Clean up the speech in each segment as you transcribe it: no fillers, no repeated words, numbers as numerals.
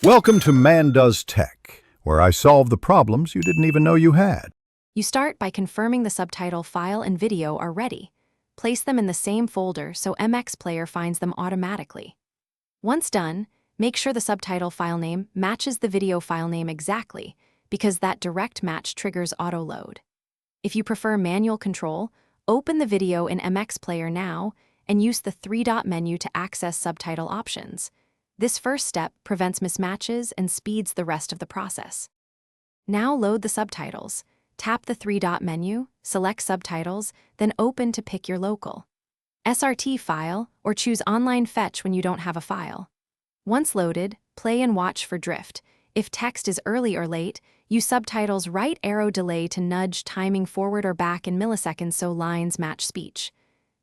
Welcome to Man Does Tech, where I solve the problems you didn't even know you had. You start by confirming the subtitle file and video are ready. Place them in the same folder so MX Player finds them automatically. Once done, make sure the subtitle file name matches the video file name exactly, because that direct match triggers auto-load. If you prefer manual control, open the video in MX Player now and use the three-dot menu to access subtitle options. This first step prevents mismatches and speeds the rest of the process. Now load the subtitles. Tap the three-dot menu, select Subtitles, then open to pick your local SRT file or choose Online Fetch when you don't have a file. Once loaded, play and watch for drift. If text is early or late, use Subtitles' right arrow delay to nudge timing forward or back in milliseconds so lines match speech.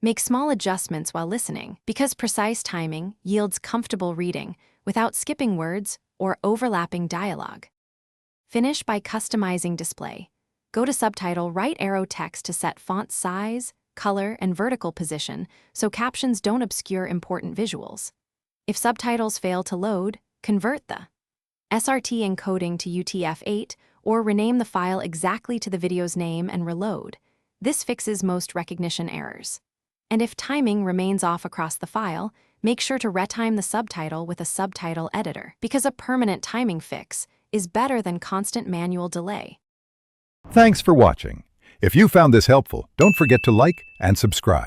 Make small adjustments while listening, because precise timing yields comfortable reading without skipping words or overlapping dialogue. Finish by customizing display. Go to Subtitle right arrow text to set font size, color, and vertical position so captions don't obscure important visuals. If subtitles fail to load, convert the SRT encoding to UTF-8 or rename the file exactly to the video's name and reload. This fixes most recognition errors. And if timing remains off across the file, make sure to retime the subtitle with a subtitle editor, because a permanent timing fix is better than constant manual delay. Thanks for watching. If you found this helpful, don't forget to like and subscribe.